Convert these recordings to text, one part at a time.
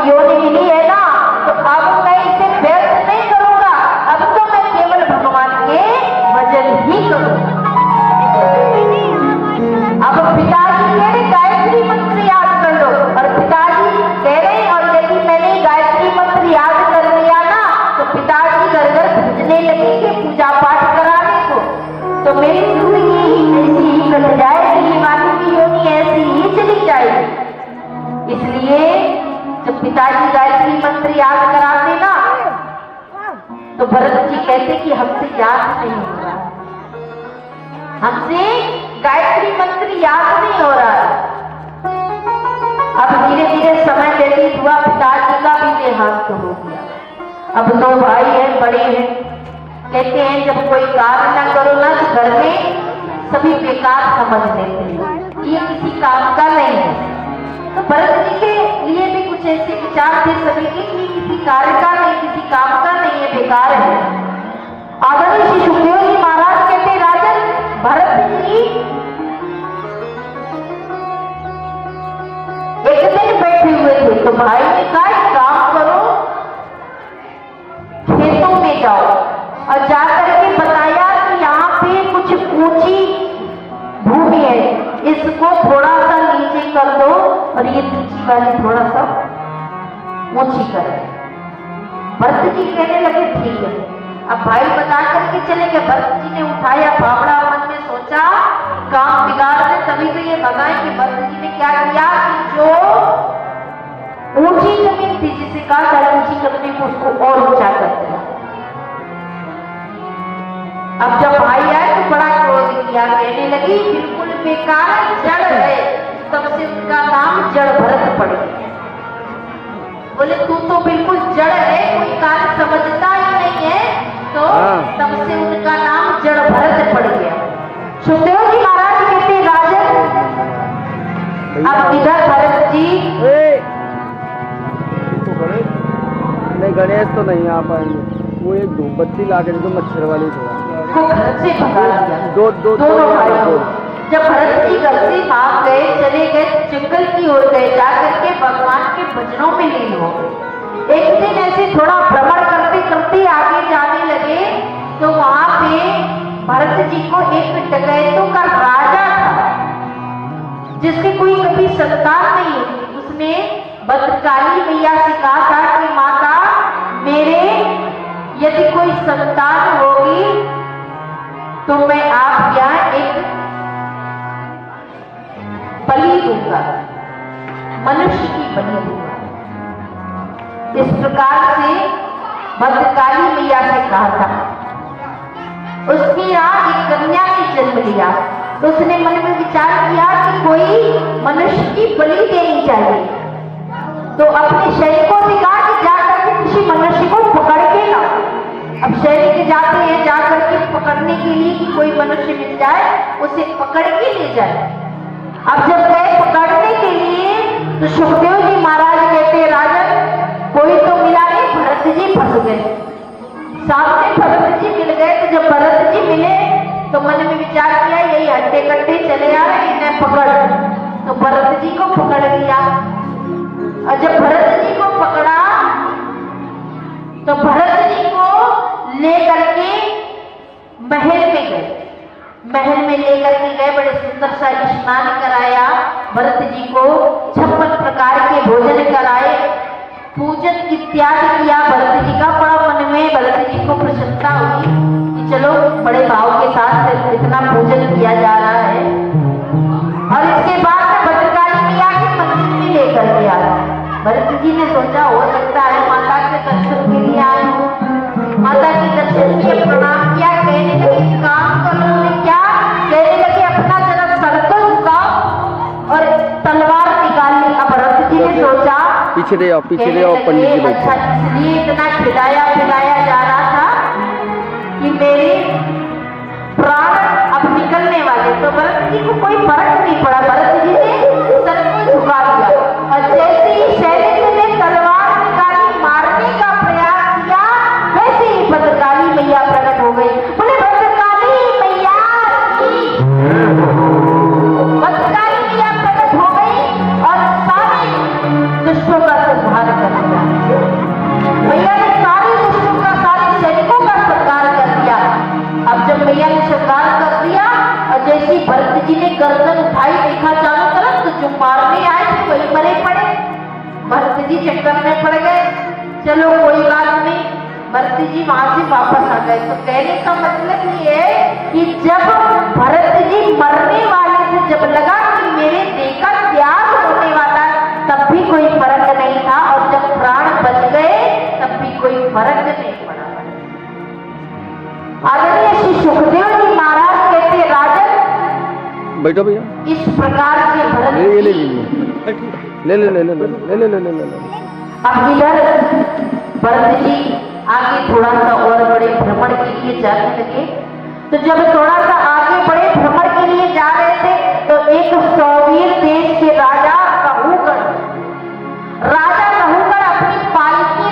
योनि मिली है ना, तो अब मैं इसे व्यर्थ नहीं करूंगा। अब तो मैं केवल भगवान के भजन ही करूंगा। अब पिताजी कह रहे गायत्री मंत्र याद कर लो, और पिताजी कह रहे, और यदि मैंने गायत्री मंत्र याद कर लिया ना, तो पिताजी घर घर भेजने लगेंगे पूजा पाठ कराने को, तो मेरी जिंदगी ऐसी ही कट जाएगी, मानव की योनि ऐसी ही चली जाएगी। इसलिए जब पिताजी गायत्री मंत्र याद कराते ना, तो भरत जी कहते कि हमसे याद नहीं हो रहा, हमसे गायत्री मंत्र याद नहीं हो रहा है। अब धीरे धीरे समय व्यतीत हुआ, पिताजी का भी देहांत हो गया। अब दो भाई हैं, बड़े हैं, कहते हैं जब कोई कार्य ना करो ना, तो घर में सभी बेकार समझ लेते हैं, ये किसी काम का नहीं है। तो भरत जी के लिए भी कुछ ऐसे विचार थे सभी के कि किसी कार्य का नहीं, किसी काम का नहीं है, बेकार है। आदरणीय श्री सुखदेव जी महाराज कहते, राजन भरत जी एक दिन बैठे हुए थे, तो भाई ने कहा एक काम करो, खेतों में जाओ और जाकर के बताया कि यहाँ पे कुछ ऊंची भूमि है, इसको थोड़ा सा नीचे कर दो और ये नीचे वाली थोड़ा सा ऊंची कर। भरत जी कहने लगे ठीक है। अब भाई बता करके चले गए। भरत जी ने उठाया फावड़ा, मन में सोचा काम बिगाड़ दे, तभी तो ये भगाए। कि भरत जी ने क्या किया कि जो ऊंची जमीन थी जिसे कहा था ऊंची करने को, उसको और ऊंचा कर दिया। अब जब भाई आए तो बड़ा क्रोध किया, कहने लगी बिल्कुल बेकार जड़ है, तब से उनका नाम जड़ भरत पड़ गया। बोले तू तो बिल्कुल जड़ है, कोई कार्य समझता ही नहीं है, तो तब से उनका नाम जड़ भरत पड़ गया। सुखदेव जी महाराज कहते राजन, अब इधर भरत जी नहीं, गणेश तो नहीं आ पाएंगे, वो एक धूपबत्ती ला के जो मच्छर वाली थोड़ा को घर से भगा दिया। दोनों भाई जब भरत जी घर से भाग गए, चले गए, जंगल की ओर गए, जाकर के भगवान के भजनों में लीन हो गए। एक दिन ऐसे थोड़ा भ्रमण करते करते आगे जाने लगे, तो वहां पे भरत जी को एक डकैतों का राजा था, जिसकी कोई कभी संतान नहीं हुई। उसने भद्रकाली मैया से कहा था कि माता मेरे यदि कोई संतान होगी तो मैं आप यहाँ एक बलि दूंगा, मनुष्य की बलि दूंगा। इस प्रकार से भद्रकाली मैया से कहा था। उसके यहाँ एक कन्या ने जन्म लिया, तो उसने मन में विचार किया कि कोई मनुष्य की बलि देनी चाहिए। तो अपने सैनिकों से कहा कि जाकर के किसी मनुष्य को पकड़ के लाओ। अब सैनिक जाते हैं, जाकर के पकड़ने के लिए कि कोई मनुष्य मिल जाए, उसे पकड़ के ले जाए। अब जब गए पकड़ने के लिए, तो सुखदेव जी महाराज कहते राजन कोई तो मिला नहीं, भरत जी फंस गए। सामने भरत जी मिल गए, तो जब भरत जी मिले तो मन में विचार किया यही हट्टे कट्टे चले आ रहे, इन्हें पकड़। तो भरत जी को पकड़ लिया, और जब भरत जी को पकड़ा तो भरत जी को लेकर के महल में गए। महल में लेकर के गए, बड़े सुंदर सा स्नान कराया, भरत जी को 56 प्रकार के भोजन कराए, पूजन इत्यादि किया। भरत जी का बड़ा मन में भरत जी को प्रसन्नता हुई कि चलो बड़े भाव के साथ इतना पूजन किया जा रहा है। और इसके बाद में भद्रकाली मैया के मंदिर में लेकर के आया। भरत जी ने सोचा हो सकता है माता के दर्शन के लिए आए हो, माता के दर्शन के प्रणाम किया। कहने लगे काम करो, क्या कहने लगे अपना जरा सर तो झुकाओ और तलवार निकाल ली। अब भरत जी ने सोचा पीछे ले आओ पंडित जी बैठे। अच्छा इसलिए इतना खिलाया पिलाया जा रहा था कि मेरे प्राण अब निकलने वाले। तो भरत जी को कोई फर्क नहीं पड़ा, भरत जी ने सर को झुका दिया, और जैसे ही सैनिक ने तलवार निकाली मारने का प्रयास किया, वैसे ही भद्रकाली मैया प्रकट हो गई। बोले भद्रकाली मैया की, भद्रकाली मैया प्रकट हो गई और सारे दुष्टों का संहार कर दिया। मैया ने सारे दुष्टों का, सारे सैनिकों का संहार कर दिया। अब जब मैया ने संहार कर दिया और जैसी भरत जी ने गर्दन उठाई, देखा चारों तरफ, तो जो मारने आए थे वही मरे पड़े। भरत जी चक्कर में पड़ गए। चलो कोई बात नहीं, भरत जी वहां से वापस आ गए। तो कहने का मतलब ये है कि जब भरत जी मरने वाले थे, जब लगा कि मेरे देह का त्याग होने वाला, तब भी कोई फर्क नहीं था, और जब प्राण बच गए तब भी कोई फर्क नहीं पड़ा। आदरणीय श्री सुखदेव जी महाराज कहते, राजन बैठो भैया, इस प्रकार से भरत ले ले ले जी ले ले ले ले ले ले ले ले ले ले। अब इधर भरत जी आगे थोड़ा सा और बड़े भ्रमण के लिए जाने लगे। तो जब थोड़ा सा आगे बड़े भ्रमण के लिए जा रहे थे, तो एक सौवीर देश के राजा नहुगण अपनी पालकी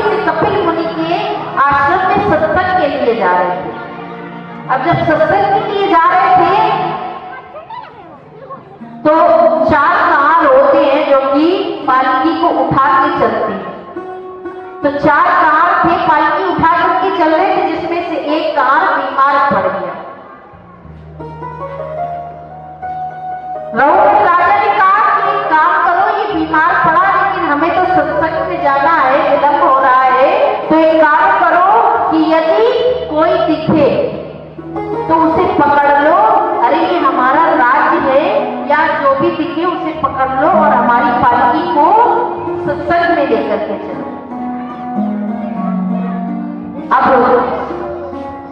से, कपिल मुनि के आश्रम में सत्संग के लिए जा रहे थे। अब जब सत्संग के लिए जा रहे थे, तो 4 कांवर होते हैं जो कि पालकी को उठा के चलते हैं। तो 4 कांवर थे, पालकी उठा करके चल रहे थे, जिसमें से एक कांवर बीमार पड़ गया। रघुवर राजा ने कहा कि एक काम करो, ये बीमार पड़ा, लेकिन हमें तो सत्संग में जाना है, विलंब हो रहा है, तो एक काम करो कि यदि कोई दिखे तो उसे पकड़ लो। अरे ये हमारा राज्य है, या जो भी दिखे उसे पकड़ लो और हमारी पालकी को सत्संग में लेकर के चलो। अब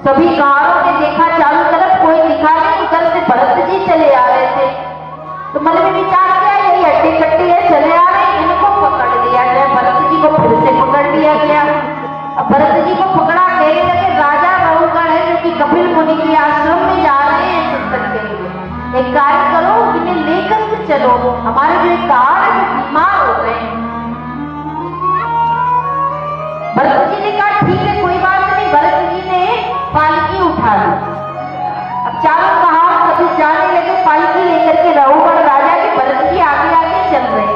सभी कांवरों ने देखा, चारों तरफ कोई दिखा नहीं, उधर से भरत जी चले आ रहे थे। तो मन में विचार किया, यही हड्डी कट्टी है, चले आ रहे, इनको पकड़ लिया जाए। भरत जी को फिर से पकड़ लिया गया। अब भरत जी को पकड़ा, कहने लगे, राजा नहुगण है जो कि कपिल मुनि के आश्रम में जा रहे हैं सत्संग के लिए, एक कार्य करो, इन्हें लेकर के चलो, हमारे जो एक कार है वो बीमार हो गए हैं। भरत जी ने कहा ठीक है, कोई बात नहीं। भरत जी ने पालकी उठा ली। अब चारों कहार सभी जाने लगे, पालकी लेकर के नहुगण राजा के भरत जी आगे आगे चल रहे।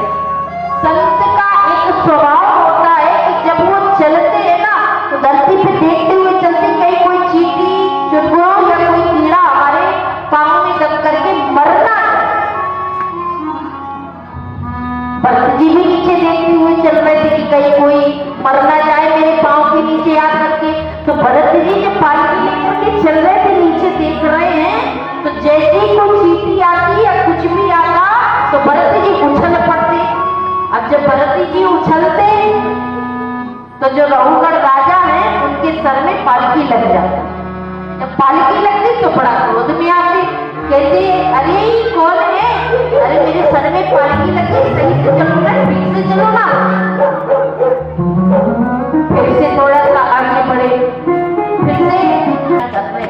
संत का एक स्वभाव होता है कि जब वो चलते हैं ना, तो धरती पे देखते हुए चलते, कहीं कोई चींटी, चुनमुन या कोई कीड़ा हमारे पांव में दब करके मरना। भरत जी भी नीचे देखते हुए चल रहे थे कि कहीं कोई मर ना जाए मेरे पांव के नीचे आ करके। तो भरत जी जब पालकी लेकर के चल रहे थे, नीचे देख रहे हैं, तो जैसे ही कोई चींटी आती या कुछ भी आता, तो भरत जी उछल पड़ते। अब जब भरत जी उछलते, तो जो नहुगण राजा है उनके सर में पालकी लग जाती। जब पालकी लगती तो बड़ा क्रोध में आते, कहते अरे कौन है, अरे मेरे सर में पालकी लगी, सही से चलो ना, ठीक से चलो ना। फिर से थोड़ा सा आगे बढ़े, फिर से कर रहे,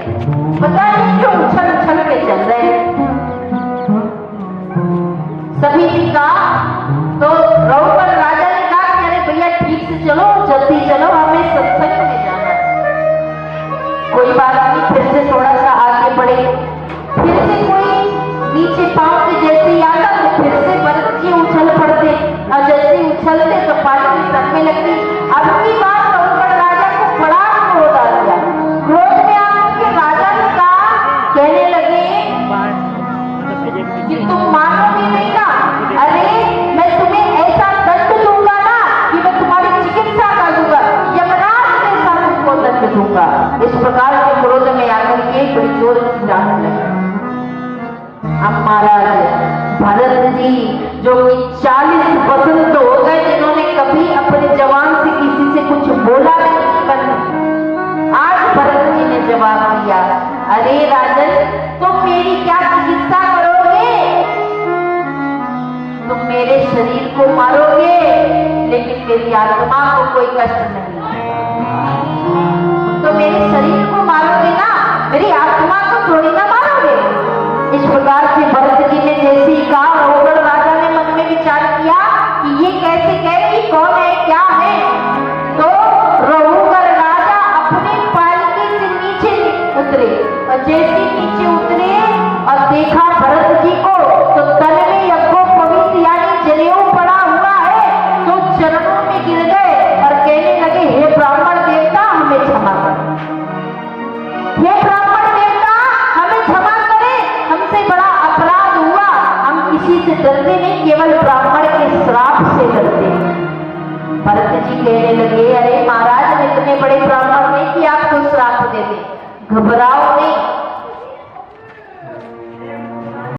पता नहीं क्यों उछल उछल के चल रहे। सभी ने कहा, तो नहुगण राजा ने कहा कि अरे भैया ठीक से चलो, जल्दी चलो, हमें सत्संग में जाना है। कोई बात नहीं, फिर से थोड़ा सा आगे बढ़े, फिर से कोई नीचे पांव के जैसे ही आता, तो फिर से भरत जी उछल पड़ते, और जैसे ही उछलते तो पालकी सर में लगती। अब की बात नहुगण राजा को बड़ा क्रोध आ गया। क्रोध में आकर के राजा ने कहा, कहने लगे कि तुम मानोगे नहीं ना, अरे मैं तुम्हें ऐसा दंड दूंगा ना कि मैं तुम्हारी चिकित्सा कर दूंगा, यमराज जैसा तुमको दंड दूंगा। इस प्रकार के क्रोध में आकर के बड़ी जोर से जाने लगे। अब महाराज भरत जी जो कि 40 वसंत हो गए जिन्होंने कभी अपने जवान से किसी से कुछ बोला नहीं जीवन में, आज भरत जी ने जवाब दिया, अरे राजन तुम मेरी क्या चिकित्सा करोगे, तुम मेरे शरीर को मारोगे लेकिन मेरी आत्मा को कोई कष्ट नहीं। तो मेरे शरीर को मारोगे ना, मेरी आत्मा को थोड़ी ना मारोगे। इस प्रकार से भरत जी ने जैसे ही कहा, नहुगण राजा ने मन में विचार किया कि ये कैसे कह रही, कौन है, क्या है। तो नहुगण राजा अपने पालकी से नीचे उतरे, और जैसे नीचे उतरे और देखा भरत जी को तो तन में यज्ञो पवित्र यानी जनेऊ पड़ा हुआ है, तो चरणों में गिर गए और कहने लगे, हे ब्राह्मण देवता हमें क्षमा कर, हे ब्राह्मण देवता हमें क्षमा करें, हमसे बड़ा अपराध हुआ, हम किसी से डरते नहीं, केवल ब्राह्मण के श्राप से डरते हैं। भरत जी कहने लगे, अरे महाराज इतने बड़े ब्राह्मण नहीं कि आपको श्राप दे दे, घबराओ नहीं,